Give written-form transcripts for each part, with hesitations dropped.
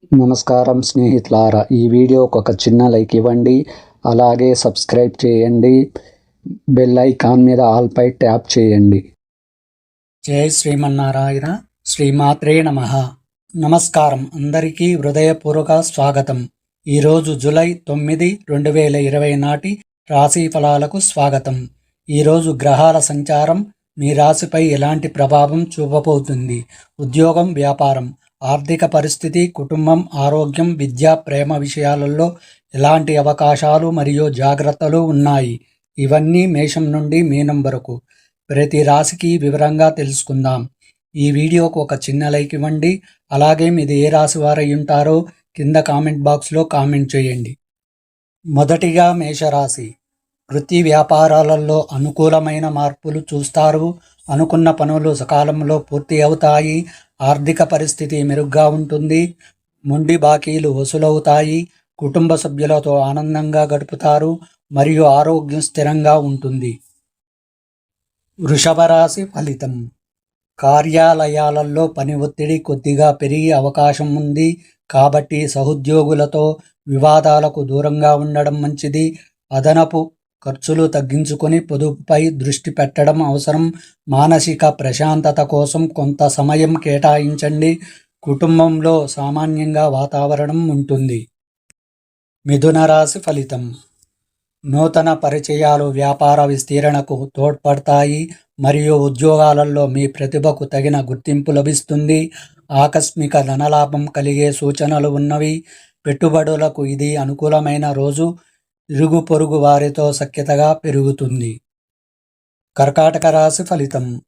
నమస్కారం స్నేహితులారా, ఈ వీడియోకి ఒక చిన్న లైక్ ఇవ్వండి. అలాగే సబ్స్క్రైబ్ చేయండి. బెల్ ఐకాన్ మీద ఆల్ పై ట్యాప్ చేయండి. జై శ్రీమన్నారాయణ. శ్రీమాత్రే నమః. నమస్కారం. అందరికీ హృదయపూర్వక స్వాగతం. ఈరోజు జూలై 9, 2020 నాటి రాశి ఫలాలకు స్వాగతం. ఈరోజు గ్రహాల సంచారం మీ రాశిపై ఎలాంటి ప్రభావం చూపబోతుంది? ఉద్యోగం, వ్యాపారం, ఆర్థిక పరిస్థితి, కుటుంబం, ఆరోగ్యం, విద్య, ప్రేమ విషయాలలో ఎలాంటి అవకాశాలు మరియు జాగ్రత్తలు ఉన్నాయి? ఇవన్నీ మేషం నుండి మీనం వరకు ప్రతి రాశికి వివరంగా తెలుసుకుందాం. ఈ వీడియోకు ఒక చిన్న లైక్ ఇవ్వండి. అలాగే మీది ఏ రాశి వారై ఉంటారో కింద కామెంట్ బాక్స్లో కామెంట్ చేయండి. మొదటిగా మేషరాశి. వృత్తి వ్యాపారాలలో అనుకూలమైన మార్పులు చూస్తారు. అనుకున్న పనులు సకాలంలో పూర్తి అవుతాయి. ఆర్థిక పరిస్థితి మెరుగ్గా ఉంటుంది. మొండి బాకీలు వసూలవుతాయి. కుటుంబ సభ్యులతో ఆనందంగా గడుపుతారు మరియు ఆరోగ్యం స్థిరంగా ఉంటుంది. వృషభ రాశి ఫలితం. కార్యాలయాలలో పని ఒత్తిడి కొద్దిగా పెరిగే అవకాశం ఉంది. కాబట్టి సహోద్యోగులతో వివాదాలకు దూరంగా ఉండడం మంచిది. అదనపు ఖర్చులు తగ్గించుకొని పొదుపుపై దృష్టి పెట్టడం అవసరం. మానసిక ప్రశాంతత కోసం కొంత సమయం కేటాయించండి. కుటుంబంలో సామాన్యంగా వాతావరణం ఉంటుంది. మిథున రాశి ఫలితం. నూతన పరిచయాలు వ్యాపార విస్తీరణకు తోడ్పడతాయి మరియు ఉద్యోగాలలో మీ ప్రతిభకు తగిన గుర్తింపు లభిస్తుంది. ఆకస్మిక ధనలాభం కలిగే సూచనలు ఉన్నవి. పెట్టుబడులకు ఇది అనుకూలమైన రోజు. ఇరుగు పొరుగు వారితో సఖ్యతగా పెరుగుతుంది. కర్కాటక రాశి ఫలితం.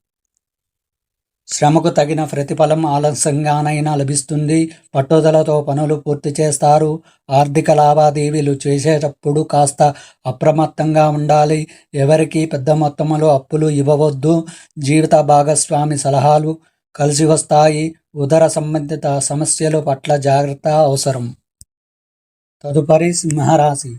శ్రమకు తగిన ప్రతిఫలం ఆలస్యంగానైనా లభిస్తుంది. పట్టుదలతో పనులు పూర్తి చేస్తారు. ఆర్థిక లావాదేవీలు చేసేటప్పుడు కాస్త అప్రమత్తంగా ఉండాలి. ఎవరికి పెద్ద మొత్తంలో అప్పులు ఇవ్వవద్దు. జీవిత భాగస్వామి సలహాలు కలిసి వస్తాయి. ఉదర సంబంధిత సమస్యల పట్ల జాగ్రత్త అవసరం. తదుపరి సింహరాశి.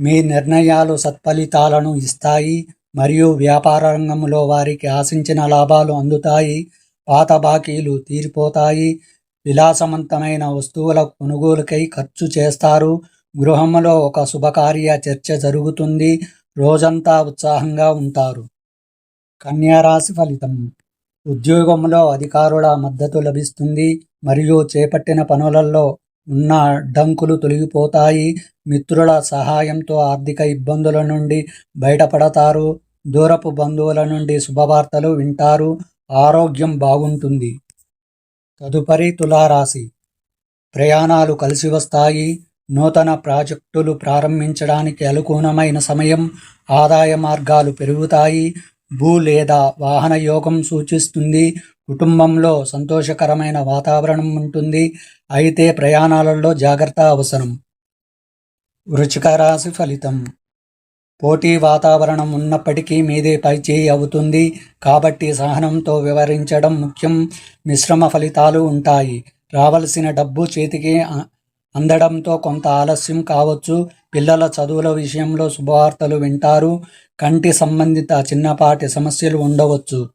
మీ నిర్ణయాలు సత్ఫలితాలను ఇస్తాయి మరియు వ్యాపార రంగంలో వారికి ఆశించిన లాభాలు అందుతాయి. పాత బాకీలు తీరిపోతాయి. విలాసవంతమైన వస్తువుల కొనుగోలుకై ఖర్చు చేస్తారు. గృహంలో ఒక శుభకార్య చర్చ జరుగుతుంది. రోజంతా ఉత్సాహంగా ఉంటారు. కన్యా రాశి ఫలితం. ఉద్యోగంలో అధికారుల మద్దతు లభిస్తుంది మరియు చేపట్టిన పనులలో ఉన్న అడ్డంకులు తొలగిపోతాయి. మిత్రుల సహాయంతో ఆర్థిక ఇబ్బందుల నుండి బయటపడతారు. దూరపు బంధువుల నుండి శుభవార్తలు వింటారు. ఆరోగ్యం బాగుంటుంది. తదుపరి తులారాశి. ప్రయాణాలు కలిసి వస్తాయి. నూతన ప్రాజెక్టులు ప్రారంభించడానికి అనుకూలమైన సమయం. ఆదాయ మార్గాలు పెరుగుతాయి. భూ లేదా వాహన యోగం సూచిస్తుంది. కుటుంబంలో సంతోషకరమైన వాతావరణం ఉంటుంది. అయితే ప్రయాణాలలో జాగ్రత్త అవసరం. వృశ్చిక రాశి ఫలితం. పోటీ వాతావరణం ఉన్నప్పటికీ మీదే పైచేయి అవుతుంది. కాబట్టి సహనంతో వ్యవహరించడం ముఖ్యం. మిశ్రమ ఫలితాలు ఉంటాయి. రావలసిన డబ్బు చేతికి అందడంతో కొంత ఆలస్యం కావచ్చు. పిల్లల చదువుల విషయంలో శుభవార్తలు వింటారు. కంటి సంబంధిత చిన్నపాటి సమస్యలు ఉండవచ్చు.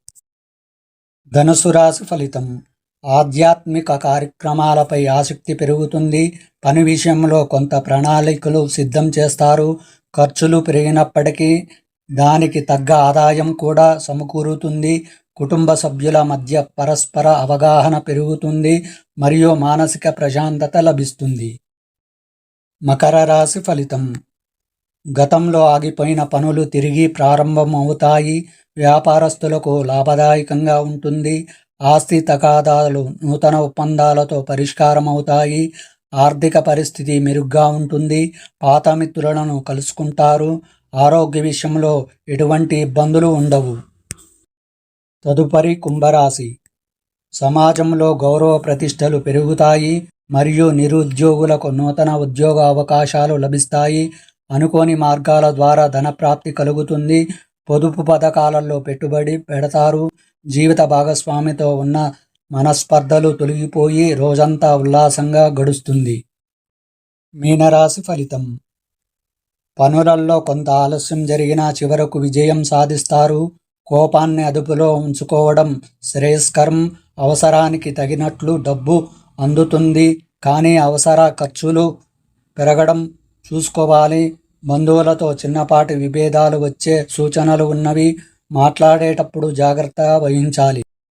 ధనుసు రాశి ఫలితం. ఆధ్యాత్మిక కార్యక్రమాలపై ఆసక్తి పెరుగుతుంది. పని విషయంలో కొంత ప్రణాళికలు సిద్ధం చేస్తారు. ఖర్చులు పెరిగినప్పటికీ దానికి తగ్గ ఆదాయం కూడా సమకూరుతుంది. కుటుంబ సభ్యుల మధ్య పరస్పర అవగాహన పెరుగుతుంది మరియు మానసిక ప్రశాంతత లభిస్తుంది. మకర రాశి ఫలితం. గతంలో ఆగిపోయిన పనులు తిరిగి ప్రారంభమవుతాయి. వ్యాపారస్తులకు లాభదాయకంగా ఉంటుంది. ఆస్తి తగాదాలు నూతన ఒప్పందాలతో పరిష్కారం అవుతాయి. ఆర్థిక పరిస్థితి మెరుగ్గా ఉంటుంది. పాత మిత్రులను కలుసుకుంటారు. ఆరోగ్య విషయంలో ఎటువంటి ఇబ్బందులు ఉండవు. తదుపరి కుంభరాశి. సమాజంలో గౌరవ ప్రతిష్టలు పెరుగుతాయి మరియు నిరుద్యోగులకు నూతన ఉద్యోగ అవకాశాలు లభిస్తాయి. అనుకోని మార్గాల ద్వారా ధనప్రాప్తి కలుగుతుంది. పొదుపు పథకాలలో పెట్టుబడి పెడతారు. జీవిత భాగస్వామితో ఉన్న మనస్పర్ధలు తొలగిపోయి రోజంతా ఉల్లాసంగా గడుస్తుంది. మీనరాశి ఫలితం. పనులలో కొంత ఆలస్యం జరిగినా చివరకు విజయం సాధిస్తారు. కోపాన్ని అదుపులో ఉంచుకోవడం శ్రేయస్కరం. అవసరానికి తగినట్లు డబ్బు అందుతుంది. కానీ అవసర ఖర్చులు పెరగడం చూసుకోవాలి. బంధువులతో చిన్నపాటి విభేదాలు వచ్చే సూచనలు ఉన్నవి. మాట్లాడేటప్పుడు జాగ్రత్త వహించాలి.